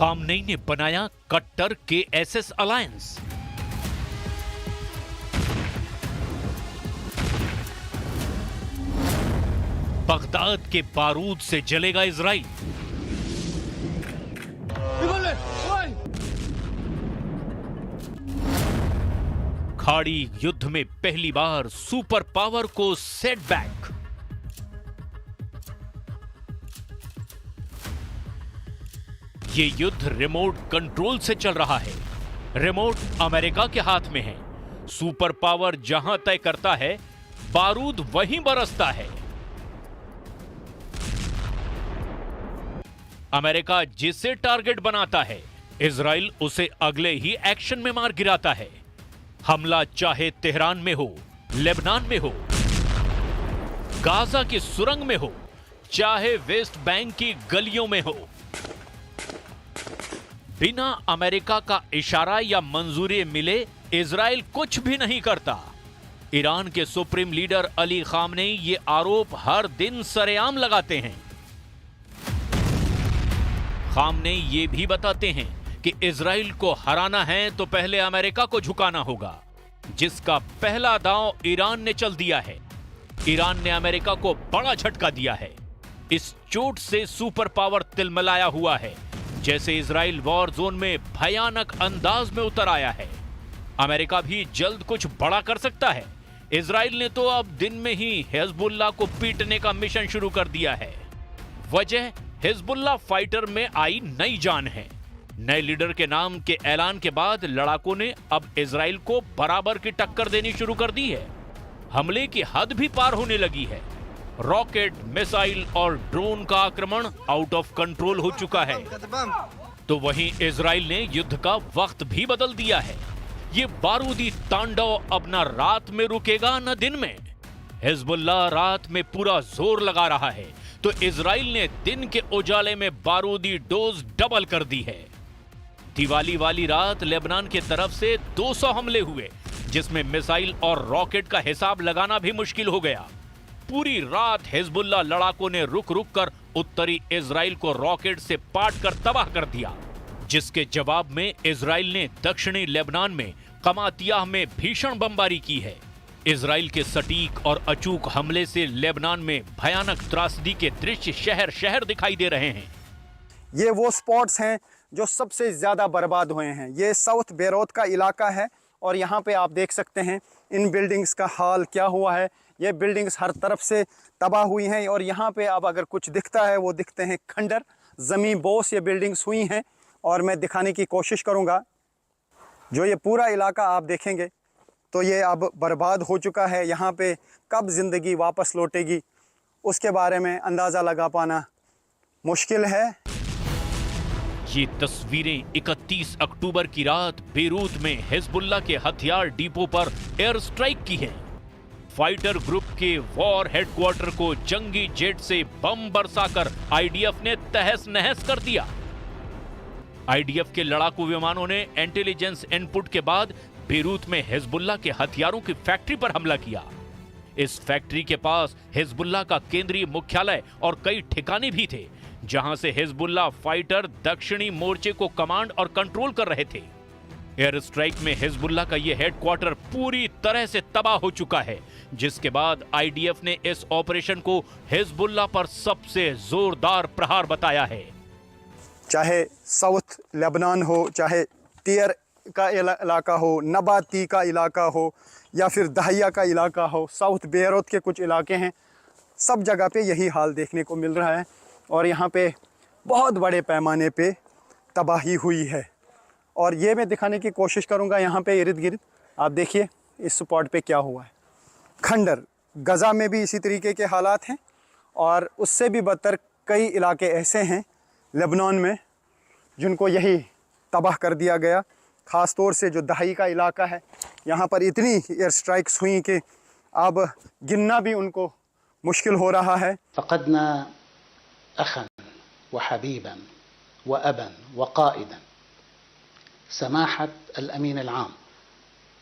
Khamenei ने बनाया कट्टर KSS अलायंस। बगदाद के बारूद से जलेगा इजराइल। खाड़ी युद्ध में पहली बार सुपर पावर को सेटबैक। ये युद्ध रिमोट कंट्रोल से चल रहा है। रिमोट अमेरिका के हाथ में है। सुपर पावर जहां तय करता है, बारूद वहीं बरसता है। अमेरिका जिसे टारगेट बनाता है, इजराइल उसे अगले ही एक्शन में मार गिराता है। हमला चाहे तेहरान में हो, लेबनान में हो, गाजा की सुरंग में हो, चाहे वेस्ट बैंक की गलियों में हो, बिना अमेरिका का इशारा या मंजूरी मिले इजराइल कुछ भी नहीं करता। ईरान के सुप्रीम लीडर अली खामनेई ये आरोप हर दिन सरेआम लगाते हैं। खामनेई ये भी बताते हैं कि इजराइल को हराना है तो पहले अमेरिका को झुकाना होगा, जिसका पहला दांव ईरान ने चल दिया है। ईरान ने अमेरिका को बड़ा झटका दिया है। इस चोट से सुपर पावर तिलमिलाया हुआ है, जैसे इजराइल वॉर जोन में भयानक अंदाज में उतर आया है। अमेरिका भी जल्द कुछ बड़ा कर सकता है। इजराइल ने तो अब दिन में ही हिजबुल्लाह को पीटने का मिशन शुरू कर दिया है। वजह हिजबुल्लाह फाइटर में आई नई जान है। नए लीडर के नाम के ऐलान के बाद लड़ाकों ने अब इजराइल को बराबर की टक्कर देनी शुरू कर दी है। हमले की हद भी पार होने लगी है। रॉकेट, मिसाइल और ड्रोन का आक्रमण आउट ऑफ कंट्रोल हो चुका है। तो वहीं इजराइल ने युद्ध का वक्त भी बदल दिया है। ये बारूदी तांडव अब न रात में रुकेगा न दिन में। हिजबुल्लाह रात में पूरा जोर लगा रहा है, तो इजराइल ने दिन के उजाले में बारूदी डोज डबल कर दी है। दिवाली वाली रात लेबनान की तरफ से 200 हमले हुए, जिसमें मिसाइल और रॉकेट का हिसाब लगाना भी मुश्किल हो गया। पूरी रात हिजबुल्लाह लड़ाकों ने रुक रुक कर उत्तरी इजराइल को रॉकेट से पाट कर तबाह कर दिया, जिसके जवाब में इजराइल ने दक्षिणी लेबनान में कमातियाह में भीषण बमबारी की है। इजराइल के सटीक और अचूक हमले से लेबनान में भयानक त्रासदी के दृश्य शहर शहर दिखाई दे रहे हैं। ये वो स्पॉट्स हैं जो सबसे ज्यादा बर्बाद हुए हैं। ये साउथ बेरूत का इलाका है और यहाँ पे आप देख सकते हैं इन बिल्डिंग्स का हाल क्या हुआ है। ये बिल्डिंग्स हर तरफ से तबाह हुई हैं और यहाँ पे अब अगर कुछ दिखता है वो दिखते हैं खंडर, ज़मीन बोस ये बिल्डिंग्स हुई हैं। और मैं दिखाने की कोशिश करूँगा। जो ये पूरा इलाका आप देखेंगे तो ये अब बर्बाद हो चुका है। यहाँ पे कब ज़िंदगी वापस लौटेगी उसके बारे में अंदाज़ा लगा पाना मुश्किल है। ये तस्वीरें 31 अक्टूबर की रात बेरूत में हिजबुल्लाह के हथियार डिपो पर एयर स्ट्राइक की है। फाइटर ग्रुप के वॉर हेडक्वार्टर को जंगी जेट से बम बरसाकर आईडीएफ ने तहस नहस कर दिया। आईडीएफ के लड़ाकू विमानों ने इंटेलिजेंस इनपुट के बाद बेरूत में हिजबुल्लाह के हथियारों की फैक्ट्री पर हमला किया। इस फैक्ट्री के पास हिजबुल्लाह का केंद्रीय मुख्यालय और कई ठिकाने भी थे, जहां से हिजबुल्लाह फाइटर दक्षिणी मोर्चे को कमांड और कंट्रोल कर रहे थे। एयर स्ट्राइक में हिजबुल्लाह का यह हेडक्वार्टर पूरी तरह से तबाह हो चुका है, जिसके बाद आईडीएफ ने इस ऑपरेशन को हिजबुल्लाह पर सबसे जोरदार प्रहार बताया है। चाहे साउथ लेबनान हो, चाहे टियर का इलाका हो, नबाती का इलाका हो या फिर दहिया का इलाका हो, साउथ बेरूत के कुछ इलाके हैं, सब जगह पे यही हाल देखने को मिल रहा है। और यहाँ पे बहुत बड़े पैमाने पे तबाही हुई है और ये मैं दिखाने की कोशिश करूँगा। यहाँ पे इर्द गिर्द आप देखिए इस स्पॉट पे क्या हुआ है। खंडर, गज़ा में भी इसी तरीके के हालात हैं और उससे भी बदतर कई इलाके ऐसे हैं लेबनान में जिनको यही तबाह कर दिया गया। ख़ास तौर से जो दही का इलाका है, यहाँ पर इतनी एयर स्ट्राइक्स हुई कि अब गिनना भी उनको मुश्किल हो रहा है। फ़क़दना अखन व हबीबन व अबन व क़ाइदन समाहत अल-अमीन अल-आम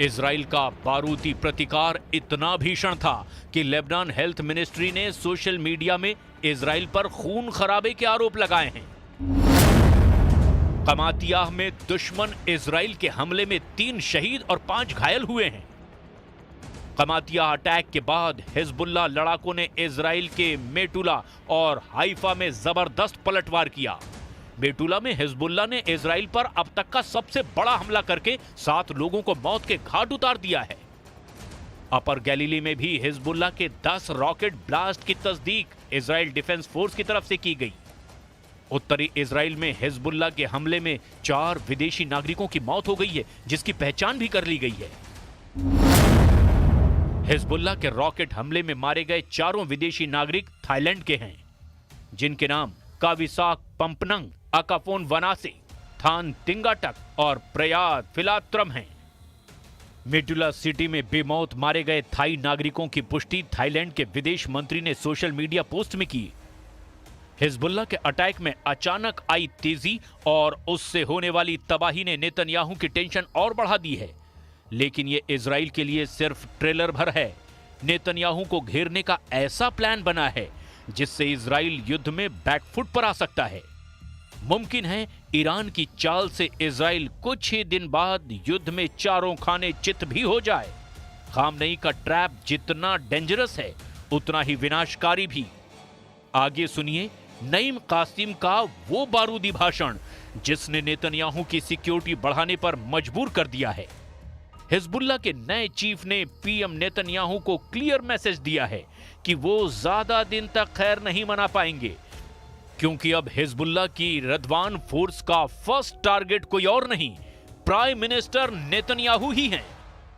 इजराइल का बारूदी प्रतिकार इतना भीषण था कि लेबनान हेल्थ मिनिस्ट्री ने सोशल मीडिया में इजराइल पर खून खराबे के आरोप लगाए हैं। कमातियाह में दुश्मन इजराइल के हमले में 3 शहीद और 5 घायल हुए हैं। कमातियाह अटैक के बाद हिजबुल्लाह लड़ाकों ने इजराइल के मेटुला और हाइफा में जबरदस्त पलटवार किया। मेटुला में हिजबुल्लाह ने इजराइल पर अब तक का सबसे बड़ा हमला करके 7 लोगों को मौत के घाट उतार दिया है। अपर गैलीली में भी हिजबुल्लाह के 10 रॉकेट ब्लास्ट की तस्दीक इजराइल डिफेंस फोर्स की तरफ से की गई। उत्तरी इजराइल में हिजबुल्लाह के हमले में 4 विदेशी नागरिकों की मौत हो गई है, जिसकी पहचान भी कर ली गई है। हिजबुल्लाह के रॉकेट हमले में मारे गए 4 विदेशी नागरिक थाईलैंड के हैं, जिनके नाम काविसाक पंपनंग, अकाफोन वनासे, थान तिंगाटक और प्रयाद फिलात्रम हैं। मेटुला सिटी में बेमौत मारे गए थाई नागरिकों की पुष्टि थाईलैंड के विदेश मंत्री ने सोशल मीडिया पोस्ट में की। हिजबुल्लाह के अटैक में अचानक आई तेजी और उससे होने वाली तबाही ने नेतन्याहू की टेंशन और बढ़ा दी है, लेकिन यह इजराइल के लिए सिर्फ ट्रेलर भर है। नेतन्याहू को घेरने का ऐसा प्लान बना है जिससे इजराइल युद्ध में बैकफुट पर आ सकता है। मुमकिन है ईरान की चाल से इजराइल कुछ ही दिन बाद युद्ध में चारों खाने चित भी हो जाए। खामनेई का ट्रैप जितना डेंजरस है उतना ही विनाशकारी भी। आगे सुनिए नईम कासिम का वो बारूदी भाषण जिसने नेतन्याहू की सिक्योरिटी बढ़ाने पर मजबूर कर दिया है। हिजबुल्लाह के नए चीफ ने पीएम नेतन्याहू को क्लियर मैसेज दिया है कि वो ज्यादा दिन तक खैर नहीं मना पाएंगे, क्योंकि अब हिजबुल्लाह की रदवान फोर्स का फर्स्ट टारगेट कोई और नहीं, प्राइम मिनिस्टर नेतन्याहू ही हैं।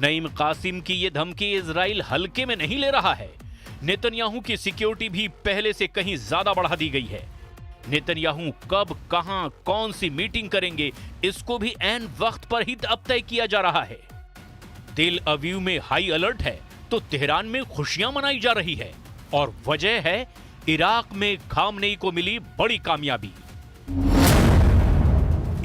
नईम कासिम की ये धमकी इजराइल हल्के में नहीं ले रहा है। नेतन्याहू की सिक्योरिटी भी पहले से कहीं ज्यादा बढ़ा दी गई है। नेतन्याहू कब, कहां, कौन सी मीटिंग करेंगे, इसको भी ऐन वक्त पर ही अब तय किया जा रहा है। तेल अवीव में हाई अलर्ट है तो तेहरान में खुशियां मनाई जा रही है, और वजह है इराक में खामनेई को मिली बड़ी कामयाबी।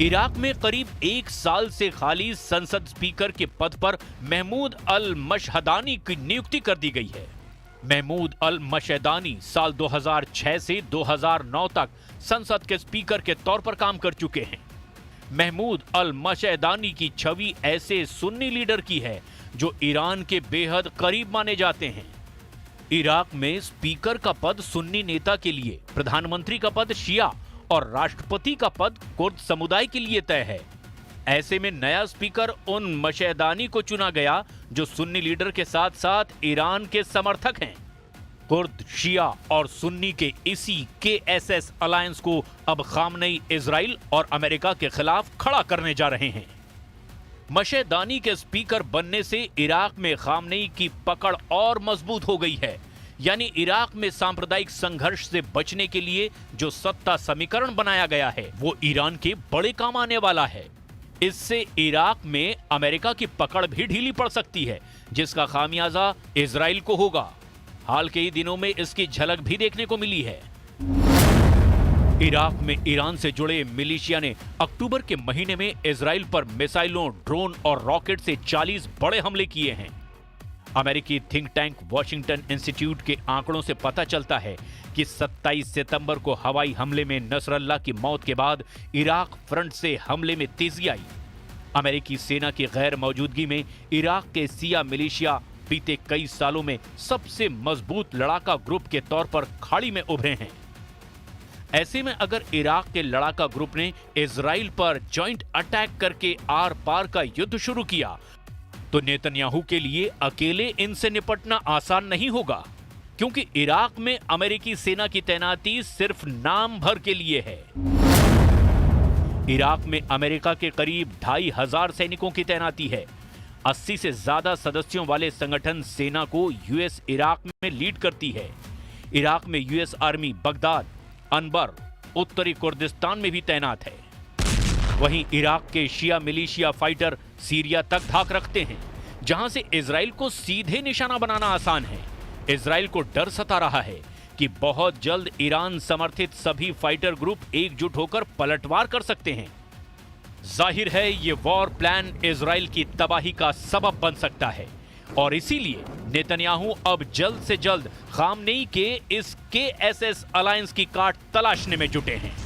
इराक में करीब 1 साल से खाली संसद स्पीकर के पद पर महमूद अल मशहदानी की नियुक्ति कर दी गई है। महमूद अल मशहदानी साल 2006 से 2009 तक संसद के स्पीकर के तौर पर काम कर चुके हैं। महमूद अल मशहदानी की छवि ऐसे सुन्नी लीडर की है जो ईरान के बेहद करीब माने जाते हैं। इराक में स्पीकर का पद सुन्नी नेता के लिए, प्रधानमंत्री का पद शिया और राष्ट्रपति का पद कुर्द समुदाय के लिए तय है। ऐसे में नया स्पीकर उन मशहदानी को चुना गया जो सुन्नी लीडर के साथ साथ ईरान के समर्थक हैं। कुर्द, शिया और सुन्नी के इसी KSS अलायंस को अब खामनेई इजराइल और अमेरिका के खिलाफ खड़ा करने जा रहे हैं। मशहदानी के स्पीकर बनने से इराक में खामनेई की पकड़ और मजबूत हो गई है। यानी इराक में सांप्रदायिक संघर्ष से बचने के लिए जो सत्ता समीकरण बनाया गया है वो ईरान के बड़े काम आने वाला है। इससे इराक में अमेरिका की पकड़ भी ढीली पड़ सकती है, जिसका खामियाजा इजराइल को होगा। हाल के ही दिनों में इसकी झलक भी देखने को मिली है। इराक में ईरान से जुड़े मिलिशिया ने अक्टूबर के महीने में इजराइल पर मिसाइलों, ड्रोन और रॉकेट से 40 बड़े हमले किए हैं। अमेरिकी थिंक टैंक वॉशिंगटन इंस्टीट्यूट के आंकड़ों से पता चलता है कि 27 सितंबर को हवाई हमले में नसरल्लाह की मौत के बाद इराक फ्रंट से हमले में तेजी आई। अमेरिकी सेना की गैर मौजूदगी में इराक के सिया मिलिशिया बीते कई सालों में सबसे मजबूत लड़ाका ग्रुप के तौर पर खाड़ी में उभरे हैं। ऐसे में अगर इराक के लड़ाका ग्रुप ने इजराइल पर जॉइंट अटैक करके आर पार का युद्ध शुरू किया तो नेतन्याहू के लिए अकेले इनसे निपटना आसान नहीं होगा, क्योंकि इराक में अमेरिकी सेना की तैनाती सिर्फ नाम भर के लिए है। इराक में अमेरिका के करीब 2500 सैनिकों की तैनाती है। 80 से ज्यादा सदस्यों वाले संगठन सेना को यूएस इराक में लीड करती है। इराक में यूएस आर्मी बगदाद, अनबर, उत्तरी कुर्दिस्तान में भी तैनात है। वहीं इराक के शिया मिलिशिया फाइटर सीरिया तक धाक रखते हैं, जहां से इजराइल को सीधे निशाना बनाना आसान है। इजराइल को डर सता रहा है कि बहुत जल्द ईरान समर्थित सभी फाइटर ग्रुप एकजुट होकर पलटवार कर सकते हैं। जाहिर है ये वॉर प्लान इजराइल की तबाही का सबब बन सकता है और इसीलिए नेतन्याहू अब जल्द से जल्द खामनेई के इस KSS अलायंस की काट तलाशने में जुटे हैं।